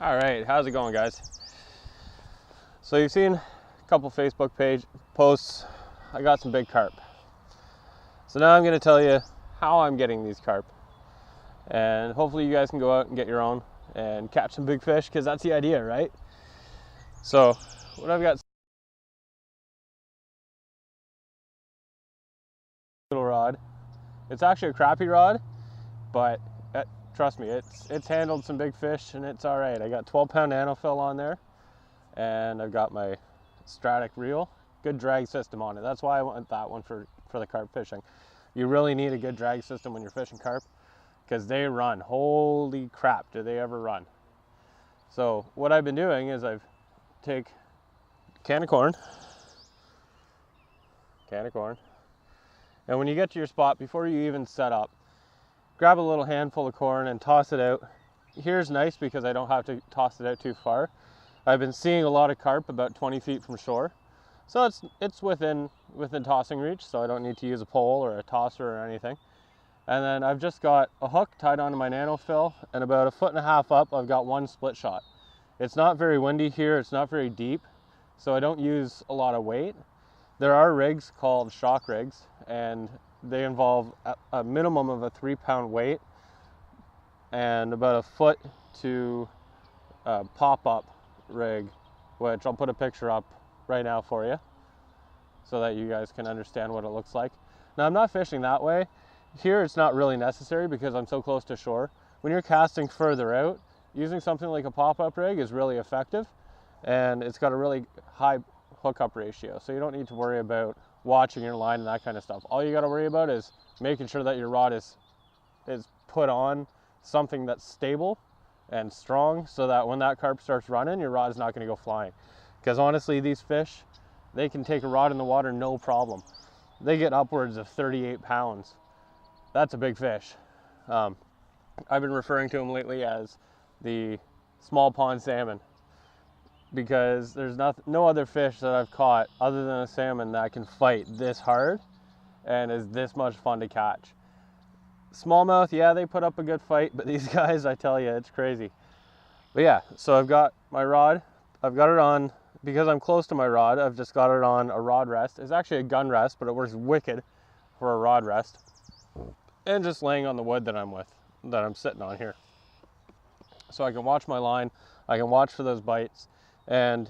All right, how's it going, guys? So you've seen a couple Facebook page posts. I got some big carp. So now I'm going to tell you how I'm getting these carp, and hopefully you guys can go out and get your own and catch some big fish, because that's the idea, right? So what I've got, little rod. It's actually a crappie rod, but trust me, it's handled some big fish and it's all right. I got 12-pound nanofill on there, and I've got my Stratic reel. Good drag system on it. That's why I want that one for the carp fishing. You really need a good drag system when you're fishing carp, because they run. Holy crap, do they ever run. So what I've been doing is I've take a can of corn, and when you get to your spot, before you even set up, grab a little handful of corn and toss it out. Here's nice because I don't have to toss it out too far. I've been seeing a lot of carp about 20 feet from shore, so it's within tossing reach, so I don't need to use a pole or a tosser or anything. And then I've just got a hook tied onto my nanofill, and about 1.5 feet up I've got one split shot. It's not very windy here, it's not very deep, so I don't use a lot of weight. There are rigs called shock rigs, and they involve a minimum of a 3-pound weight and about 1 foot to pop-up rig, which I'll put a picture up right now for you so that you guys can understand what it looks like. Now, I'm not fishing that way. Here it's not really necessary because I'm so close to shore. When you're casting further out, using something like a pop-up rig is really effective, and it's got a really high hookup ratio, so you don't need to worry about watching your line and that kind of stuff. All you got to worry about is making sure that your rod is put on something that's stable and strong, so that when that carp starts running, your rod is not going to go flying. Because honestly, these fish, they can take a rod in the water no problem. They get upwards of 38 pounds. That's a big fish. I've been referring to them lately as the small pond salmon, because there's no other fish that I've caught other than a salmon that can fight this hard and is this much fun to catch. Smallmouth, yeah, they put up a good fight, but these guys, I tell you, it's crazy. But yeah, so I've got my rod. I've got it on, because I'm close to my rod, I've just got it on a rod rest. It's actually a gun rest, but it works wicked for a rod rest. And just laying on the wood that I'm sitting on here. So I can watch my line, I can watch for those bites. And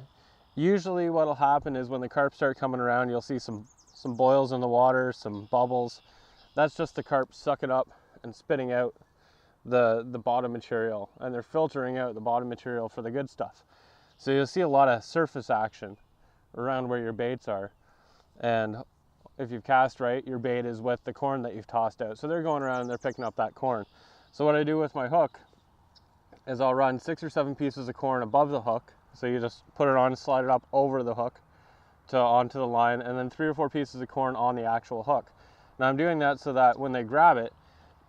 usually what'll happen is when the carp start coming around, you'll see some boils in the water, some bubbles. That's just the carp sucking up and spitting out the bottom material, and they're filtering out the bottom material for the good stuff. So you'll see a lot of surface action around where your baits are, and if you've cast right, your bait is with the corn that you've tossed out. So they're going around and they're picking up that corn. So what I do with my hook is I'll run 6 or 7 pieces of corn above the hook. So you just put it on, slide it up over the hook onto the line, and then 3 or 4 pieces of corn on the actual hook. Now I'm doing that so that when they grab it,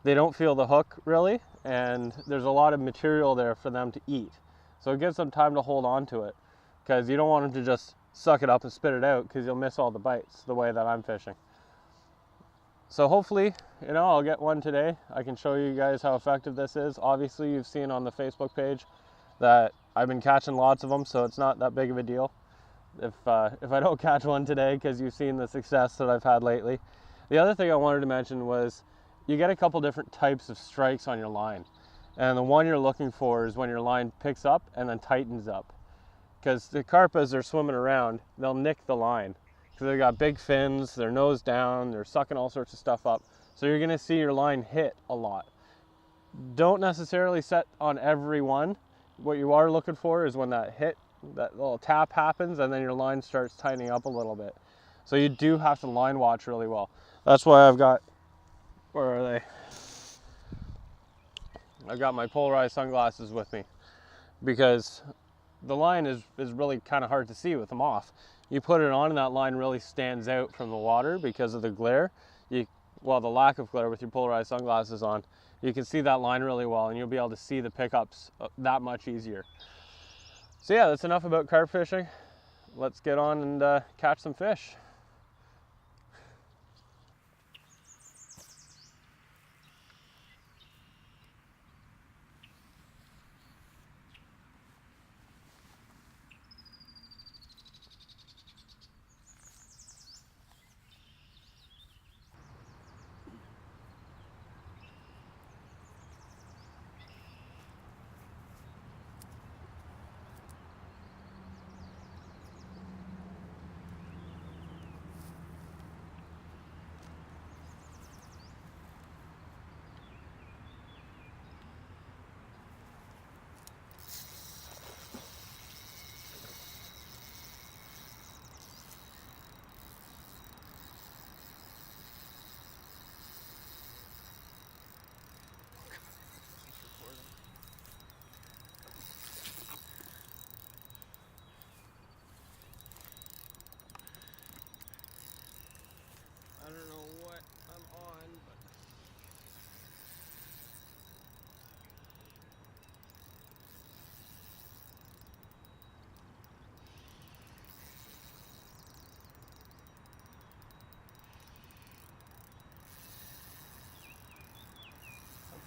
they don't feel the hook really, and there's a lot of material there for them to eat. So it gives them time to hold on to it, because you don't want them to just suck it up and spit it out, because you'll miss all the bites the way that I'm fishing. So hopefully, I'll get one today. I can show you guys how effective this is. Obviously, you've seen on the Facebook page that I've been catching lots of them, so it's not that big of a deal if I don't catch one today, because you've seen the success that I've had lately. The other thing I wanted to mention was you get a couple different types of strikes on your line, and the one you're looking for is when your line picks up and then tightens up, because the carp, as they're swimming around, they'll nick the line because they've got big fins, they're nose down, they're sucking all sorts of stuff up, so you're going to see your line hit a lot. Don't necessarily set on every one. What you are looking for is when that little tap happens, and then your line starts tightening up a little bit. So you do have to line watch really well. That's why I've got, where are they? I've got my polarized sunglasses with me, because the line is really kind of hard to see with them off. You put it on and that line really stands out from the water because of the glare. The lack of glare with your polarized sunglasses on, you can see that line really well, and you'll be able to see the pickups that much easier. So yeah, that's enough about carp fishing. Let's get on and catch some fish.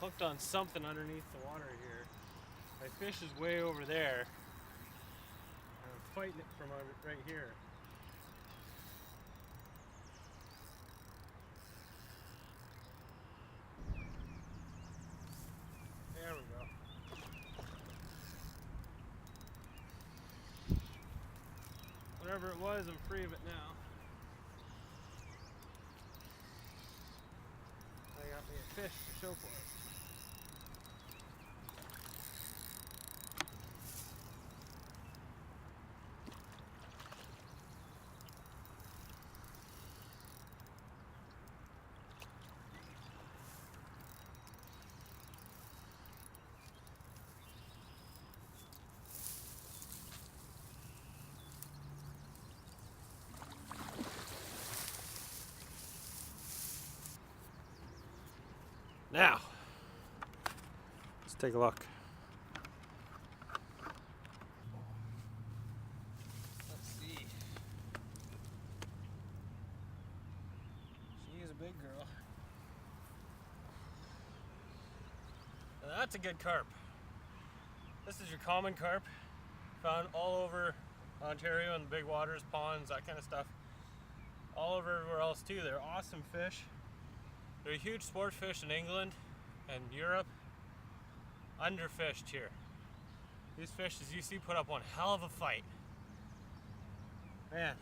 hooked on something underneath the water here. My fish is way over there, and I'm fighting it from right here. There we go. Whatever it was, I'm free of it now. I got me a fish to show for it. Now, let's take a look. Let's see. She is a big girl. Now that's a good carp. This is your common carp, found all over Ontario in the big waters, ponds, that kind of stuff. All over everywhere else too. They're awesome fish. They're a huge sport fish in England and Europe. Underfished here. These fish, as you see, put up one hell of a fight. Man,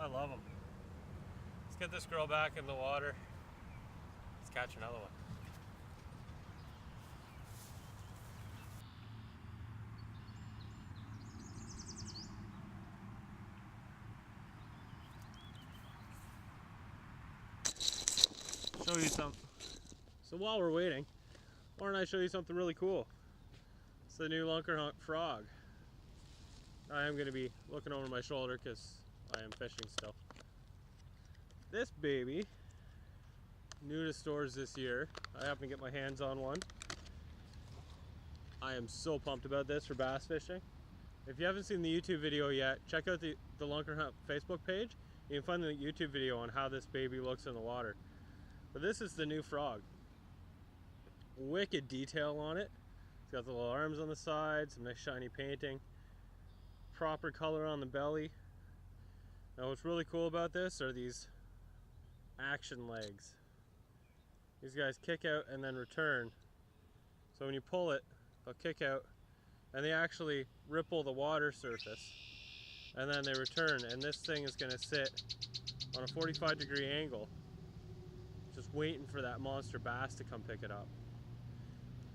I love them. Let's get this girl back in the water. Let's catch another one. Show you something. So while we're waiting, why don't I show you something really cool? It's the new lunker hunt frog. I am going to be looking over my shoulder because I am fishing still. This baby, new to stores this year. I happened to get my hands on one. I am so pumped about this for bass fishing. If you haven't seen the YouTube video yet, check out the Lunker Hunt Facebook page. You can find the YouTube video on how this baby looks in the water. But this is the new frog. Wicked detail on it. It's got the little arms on the side, some nice shiny painting, proper color on the belly. Now what's really cool about this are these action legs. These guys kick out and then return. So when you pull it, they'll kick out and they actually ripple the water surface and then they return, and this thing is going to sit on a 45-degree angle just waiting for that monster bass to come pick it up.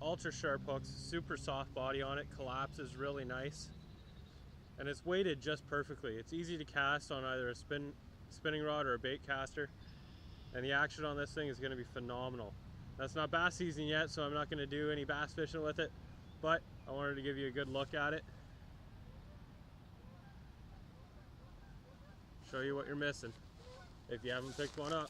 Ultra sharp hooks, super soft body on it, collapses really nice, and it's weighted just perfectly. It's easy to cast on either a spinning rod or a bait caster, and the action on this thing is going to be phenomenal. That's not bass season yet, so I'm not going to do any bass fishing with it, but I wanted to give you a good look at it, show you what you're missing if you haven't picked one up.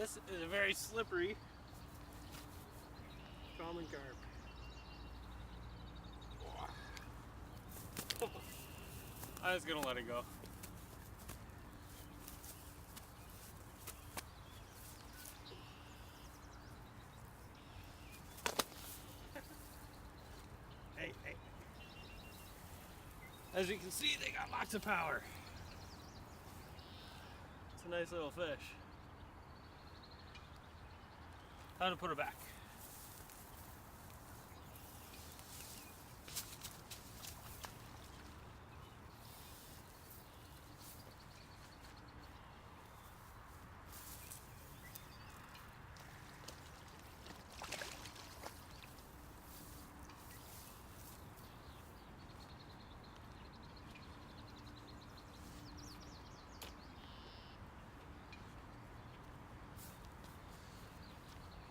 This is a very slippery common carp. I'm just gonna let it go. Hey, hey. As you can see, they got lots of power. It's a nice little fish. Time to put her back.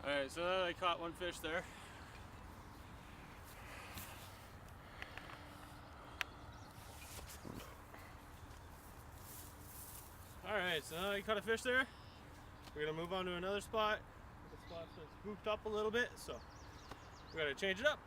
Alright, so I caught one fish there. Alright, so now I caught a fish there. We're gonna move on to another spot. The spot's been spooked up a little bit, so we gotta change it up.